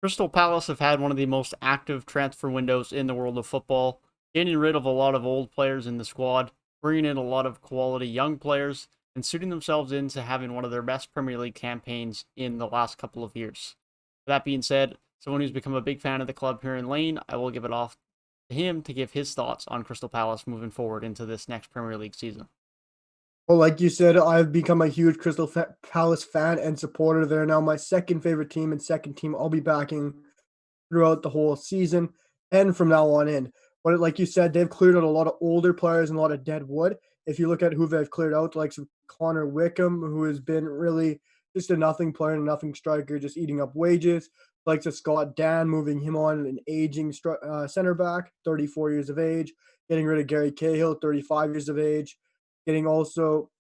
Crystal Palace have had one of the most active transfer windows in the world of football, getting rid of a lot of old players in the squad, bringing in a lot of quality young players, and suiting themselves into having one of their best Premier League campaigns in the last couple of years. That being said, someone who's become a big fan of the club here in Lane, I will give it off to him to give his thoughts on Crystal Palace moving forward into this next Premier League season. Well, like you said, I've become a huge Palace fan and supporter. They're now my second favorite team and second team I'll be backing throughout the whole season and from now on in. But like you said, they've cleared out a lot of older players and a lot of dead wood. If you look at who they've cleared out, like Connor Wickham, who has been really just a nothing player and a nothing striker, just eating up wages. Like Scott Dan, moving him on an aging center back, 34 years of age. Getting rid of Gary Cahill, 35 years of age. Getting also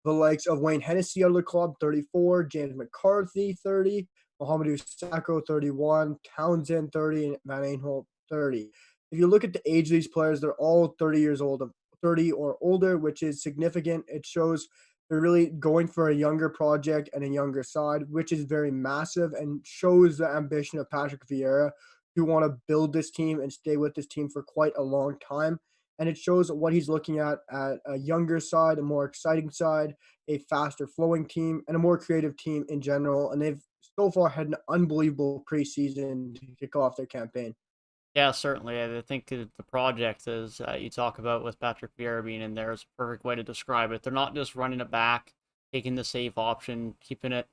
the likes of Wayne Hennessy out of the club, 34. James McCarthy, 30. Mohamedou Sakho, 31, Townsend, 30, and Van Aanholt, 30. If you look at the age of these players, they're all 30 years old, 30 or older, which is significant. It shows they're really going for a younger project and a younger side, which is very massive and shows the ambition of Patrick Viera to want to build this team and stay with this team for quite a long time. And it shows what he's looking at a younger side, a more exciting side, a faster flowing team, and a more creative team in general. And they've so far had an unbelievable preseason to kick off their campaign. Yeah, certainly. I think that the project, as you talk about with Patrick Vieira being in there, is a perfect way to describe it. They're not just running it back, taking the safe option, keeping it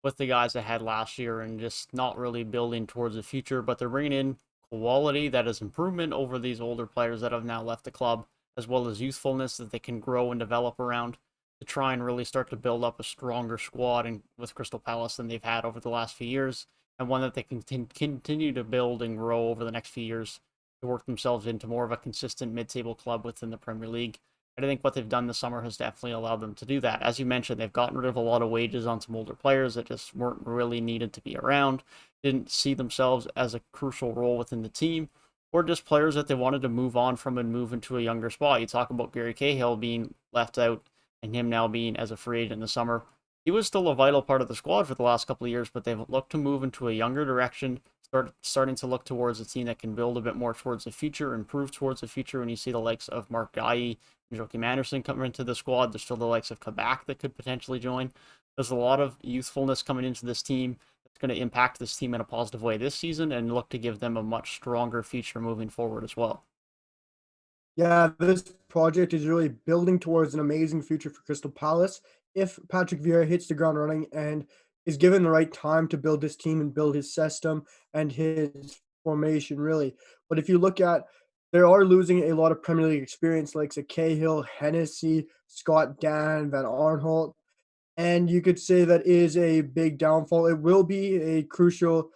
with the guys they had last year, and just not really building towards the future, but they're bringing in quality that is improvement over these older players that have now left the club, as well as youthfulness that they can grow and develop around to try and really start to build up a stronger squad with Crystal Palace than they've had over the last few years, and one that they can continue to build and grow over the next few years to work themselves into more of a consistent mid-table club within the Premier League. And I think what they've done this summer has definitely allowed them to do that. As you mentioned, they've gotten rid of a lot of wages on some older players that just weren't really needed to be around, didn't see themselves as a crucial role within the team, or just players that they wanted to move on from and move into a younger spot. You talk about Gary Cahill being left out and him now being as a free agent in the summer. He was still a vital part of the squad for the last couple of years, but they've looked to move into a younger direction, starting to look towards a team that can build a bit more towards the future, improve towards the future. When you see the likes of Marc Guehi and Joachim Anderson coming into the squad, there's still the likes of Kabak that could potentially join. There's a lot of youthfulness coming into this team that's going to impact this team in a positive way this season and look to give them a much stronger future moving forward as well. Yeah, this project is really building towards an amazing future for Crystal Palace if Patrick Vieira hits the ground running and is given the right time to build this team and build his system and his formation, really. But if you look at, they are losing a lot of Premier League experience, like Cahill, Hennessy, Scott Dan, Van Arnholt, and you could say that is a big downfall. It will be a crucial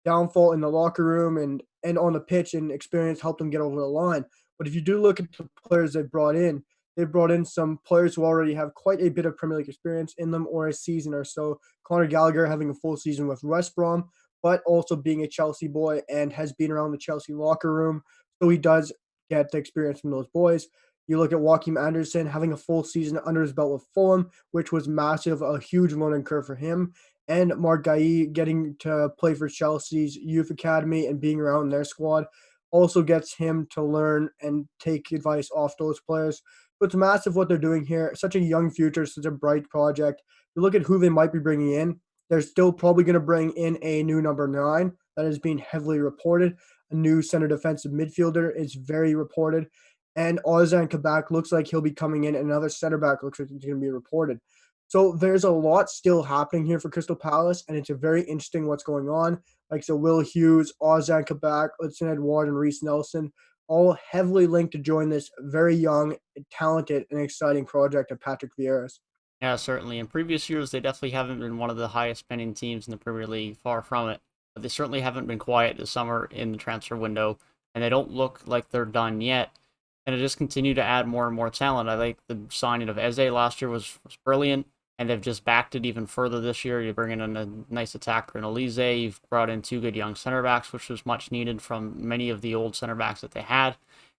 downfall in the locker room and on the pitch, and experience helped them get over the line. But if you do look at the players they brought in some players who already have quite a bit of Premier League experience in them or a season or so. Conor Gallagher having a full season with West Brom, but also being a Chelsea boy and has been around the Chelsea locker room. So he does get the experience from those boys. You look at Joachim Anderson having a full season under his belt with Fulham, which was massive, a huge learning curve for him. And Marc Guehi getting to play for Chelsea's youth academy and being around their squad also gets him to learn and take advice off those players. So it's massive what they're doing here. Such a young future, such a bright project. You look at who they might be bringing in. They're still probably going to bring in a new number 9 that is being heavily reported. A new center defensive midfielder is very reported. And Olise Kabak looks like he'll be coming in, and another center back looks like he's going to be reported. So there's a lot still happening here for Crystal Palace, and it's a very interesting what's going on. Like so, Will Hughes, Ozan Kabak, Hudson Edward, and Reese Nelson, all heavily linked to join this very young, talented, and exciting project of Patrick Vieira's. Yeah, certainly. In previous years, they definitely haven't been one of the highest spending teams in the Premier League, far from it. But they certainly haven't been quiet this summer in the transfer window, and they don't look like they're done yet. And they just continue to add more and more talent. I think the signing of Eze last year was brilliant, and they've just backed it even further this year. You bring in a nice attacker in Olise. You've brought in two good young center backs, which was much needed from many of the old center backs that they had.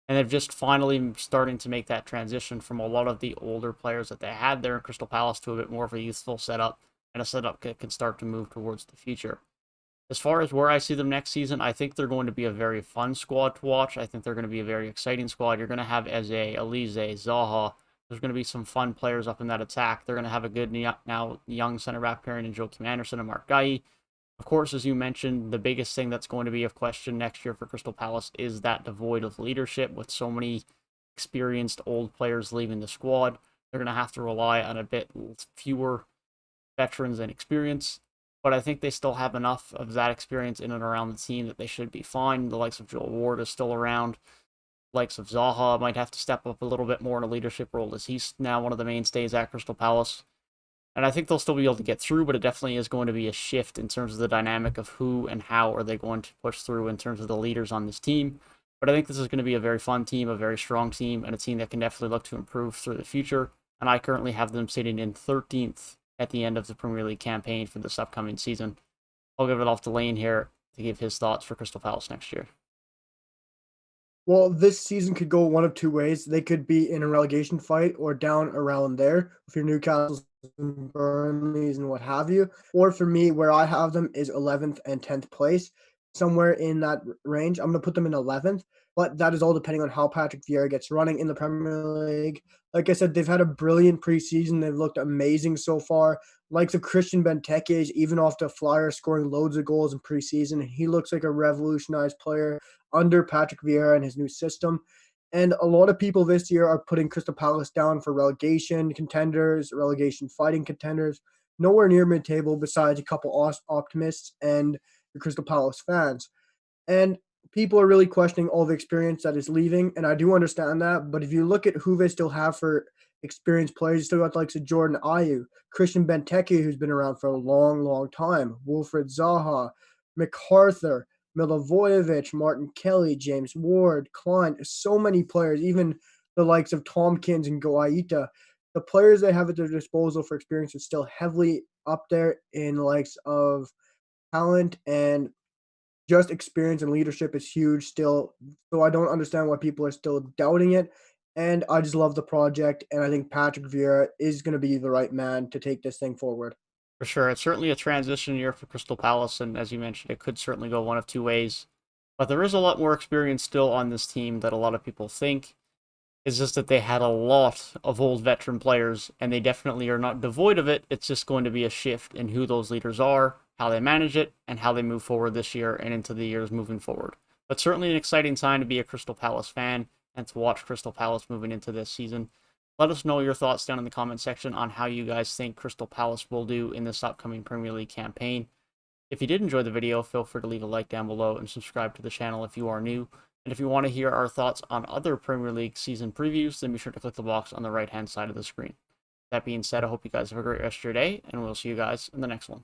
And they've just finally starting to make that transition from a lot of the older players that they had there in Crystal Palace to a bit more of a youthful setup and a setup that can start to move towards the future. As far as where I see them next season, I think they're going to be a very fun squad to watch. I think they're going to be a very exciting squad. You're going to have Eze, Olise, Zaha. There's going to be some fun players up in that attack. They're going to have a good now young center back pairing in Joachim Anderson and Marc Guehi. Of course, as you mentioned, the biggest thing that's going to be of question next year for Crystal Palace is that devoid of leadership with so many experienced old players leaving the squad. They're going to have to rely on a bit fewer veterans and experience. But I think they still have enough of that experience in and around the team that they should be fine. The likes of Joel Ward is still around. The likes of Zaha might have to step up a little bit more in a leadership role as he's now one of the mainstays at Crystal Palace. And I think they'll still be able to get through, but it definitely is going to be a shift in terms of the dynamic of who and how are they going to push through in terms of the leaders on this team. But I think this is going to be a very fun team, a very strong team, and a team that can definitely look to improve through the future. And I currently have them sitting in 13th at the end of the Premier League campaign for this upcoming season. I'll give it off to Lane here to give his thoughts for Crystal Palace next year. Well, this season could go one of two ways. They could be in a relegation fight or down around there with your Newcastles and Burnleys and what have you. Or for me, where I have them is 11th and 10th place, somewhere in that range. I'm going to put them in 11th, but that is all depending on how Patrick Vieira gets running in the Premier League. Like I said, they've had a brilliant preseason. They've looked amazing so far. Likes of Christian Benteke is even off the flyer, scoring loads of goals in preseason. He looks like a revolutionized player under Patrick Vieira and his new system. And a lot of people this year are putting Crystal Palace down for relegation contenders, relegation fighting contenders, nowhere near mid-table besides a couple optimists and the Crystal Palace fans. And people are really questioning all the experience that is leaving, and I do understand that. But if you look at who they still have for experienced players, you still got the likes of Jordan Ayew, Christian Benteke, who's been around for a long, long time, Wilfred Zaha, MacArthur, Milivojevic, Martin Kelly, James Ward, Klein, so many players, even the likes of Tompkins and Goaita. The players they have at their disposal for experience is still heavily up there in the likes of talent, and just experience and leadership is huge still. So I don't understand why people are still doubting it. And I just love the project. And I think Patrick Vieira is going to be the right man to take this thing forward. For sure, it's certainly a transition year for Crystal Palace, and as you mentioned, it could certainly go one of two ways. But there is a lot more experience still on this team that a lot of people think. It's just that they had a lot of old veteran players, and they definitely are not devoid of it. It's just going to be a shift in who those leaders are, how they manage it, and how they move forward this year and into the years moving forward. But certainly an exciting time to be a Crystal Palace fan and to watch Crystal Palace moving into this season. Let us know your thoughts down in the comment section on how you guys think Crystal Palace will do in this upcoming Premier League campaign. If you did enjoy the video, feel free to leave a like down below and subscribe to the channel if you are new. And if you want to hear our thoughts on other Premier League season previews, then be sure to click the box on the right-hand side of the screen. That being said, I hope you guys have a great rest of your day, and we'll see you guys in the next one.